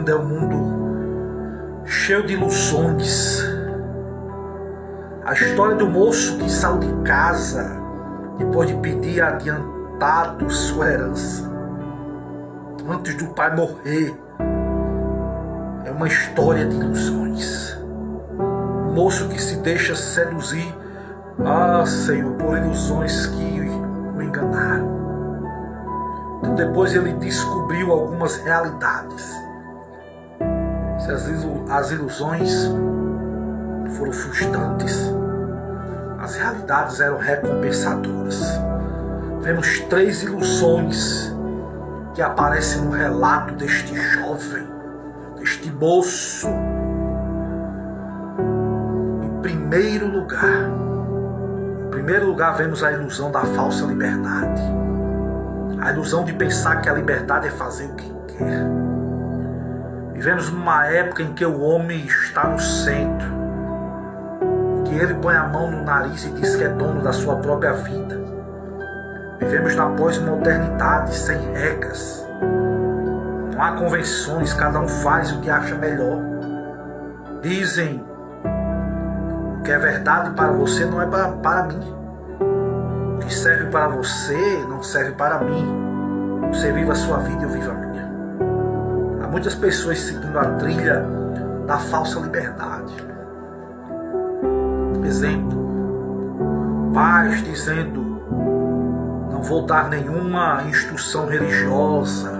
mundo é um mundo cheio de ilusões. A história do moço que saiu de casa depois de pedir adiantado sua herança, antes do pai morrer, é uma história de ilusões. Um moço que se deixa seduzir, Senhor, por ilusões que o enganaram. Então depois ele descobriu algumas realidades. As ilusões foram frustrantes, as realidades eram recompensadoras. Vemos 3 ilusões que aparecem no relato deste jovem, deste moço. Em primeiro lugar vemos a ilusão da falsa liberdade. A ilusão de pensar que a liberdade é fazer o que quer. Vivemos numa época em que o homem está no centro, que ele põe a mão no nariz e diz que é dono da sua própria vida. Vivemos na pós-modernidade, sem regras. Não há convenções, cada um faz o que acha melhor. Dizem o que é verdade para você não é para mim. O que serve para você não serve para mim. Você viva a sua vida e eu vivo a minha. Há muitas pessoas seguindo a trilha da falsa liberdade. Exemplo, pais dizendo: não vou dar nenhuma instrução religiosa,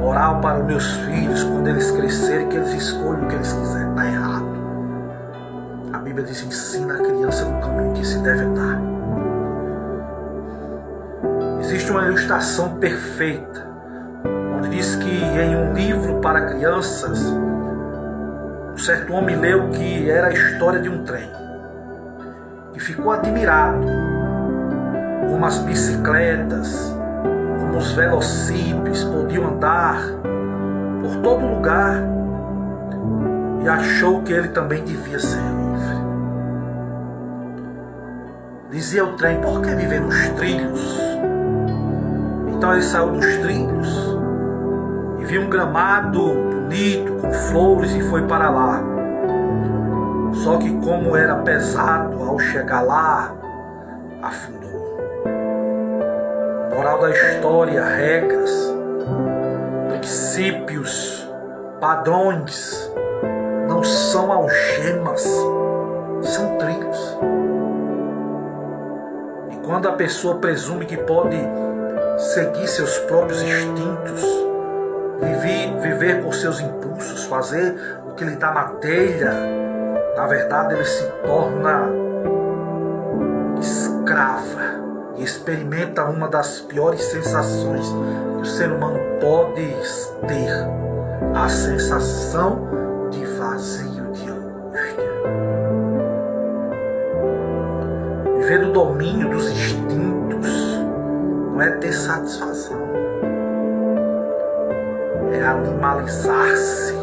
moral para os meus filhos, quando eles crescerem, que eles escolham o que eles quiserem. Está errado. A Bíblia diz: ensina a criança no caminho que se deve andar. Existe uma ilustração perfeita, onde diz que em um livro para crianças, um certo homem leu que era a história de um trem, e ficou admirado como as bicicletas, como os velocípedes podiam andar por todo lugar, e achou que ele também devia ser livre. Dizia o trem: por que viver nos trilhos? Então ele saiu dos trilhos e viu um gramado bonito com flores e foi para lá. Só que como era pesado, ao chegar lá, afundou. Moral da história: regras, princípios, padrões não são algemas, são trilhos. E quando a pessoa presume que pode seguir seus próprios instintos, viver por seus impulsos, fazer o que lhe dá na telha, na verdade ele se torna escrava e experimenta uma das piores sensações que o ser humano pode ter: a sensação de vazio, de angústia. Viver do domínio dos instintos não é ter satisfação, é animalizar-se,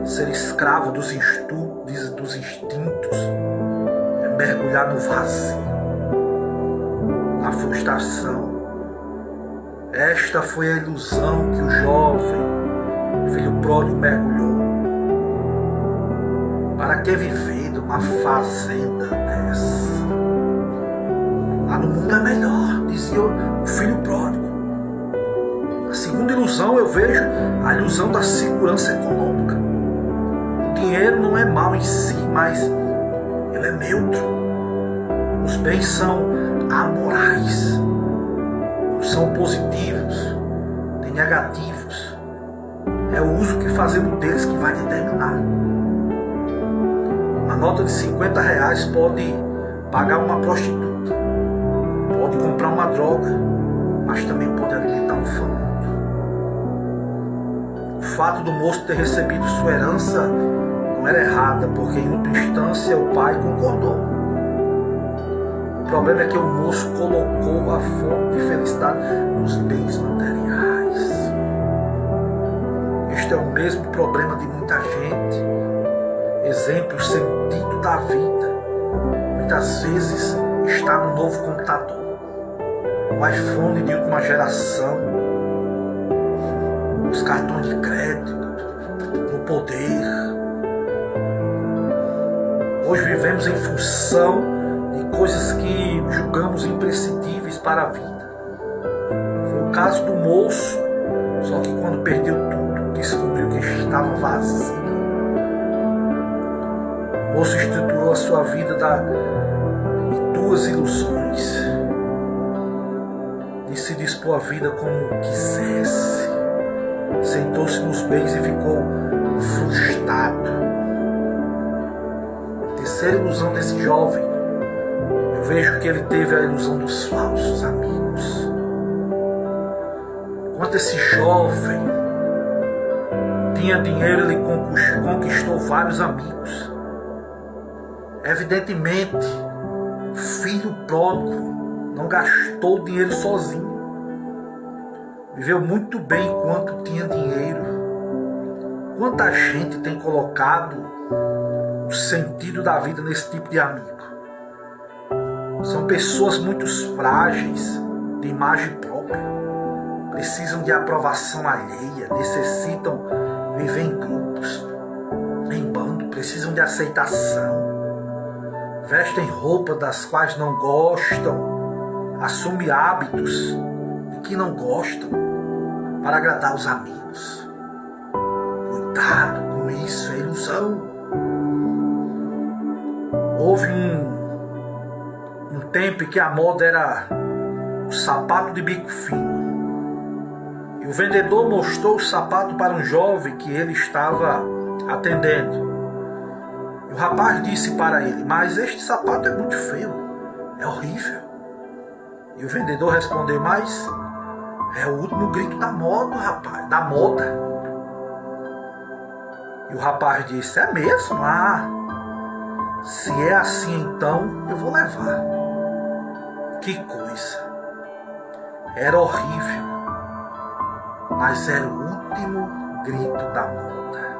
ser escravo dos instintos, é mergulhar no vazio, na frustração. Esta foi a ilusão que o jovem filho pródigo mergulhou. Para que viver numa fazenda dessa? Lá no mundo é melhor, dizia o filho pródigo. A segunda ilusão eu vejo a ilusão da segurança econômica. O dinheiro não é mau em si, mas ele é neutro. Os bens são amorais, não são positivos, nem negativos. É o uso que fazemos deles que vai determinar. Uma nota de R$50 pode pagar uma prostituta, pode comprar uma droga, mas também pode alimentar um faminto. O fato do moço ter recebido sua herança não era errada, porque em outra instância o pai concordou. O problema é que o moço colocou a fonte de felicidade nos bens materiais. Este é o mesmo problema de muita gente. Exemplo, o sentido da vida muitas vezes está no novo computador, o iPhone de última geração, os cartões de crédito, poder. Hoje vivemos em função de coisas que julgamos imprescindíveis para a vida. Foi o caso do moço, só que quando perdeu tudo, descobriu que estava vazio. O moço estruturou a sua vida de duas ilusões, de se dispor a vida como quisesse. Sentou-se nos bens e ficou frustrado. A terceira ilusão desse jovem, eu vejo que ele teve a ilusão dos falsos amigos. Enquanto esse jovem tinha dinheiro, ele conquistou vários amigos. Evidentemente, o filho pródigo não gastou dinheiro sozinho. Viveu muito bem enquanto tinha dinheiro. Quanta gente tem colocado o sentido da vida nesse tipo de amigo? São pessoas muito frágeis, de imagem própria. Precisam de aprovação alheia, necessitam viver em grupos, em bando, precisam de aceitação. Vestem roupas das quais não gostam, assumem hábitos de que não gostam para agradar os amigos. Cuidado com isso, é ilusão. Houve um tempo em que a moda era o sapato de bico fino. E o vendedor mostrou o sapato para um jovem que ele estava atendendo. O rapaz disse para ele: mas este sapato é muito feio, é horrível. E o vendedor respondeu: mas é o último grito da moda, rapaz, da moda. E o rapaz disse: é mesmo? Se é assim então, eu vou levar. Que coisa. Era horrível, mas era o último grito da moda.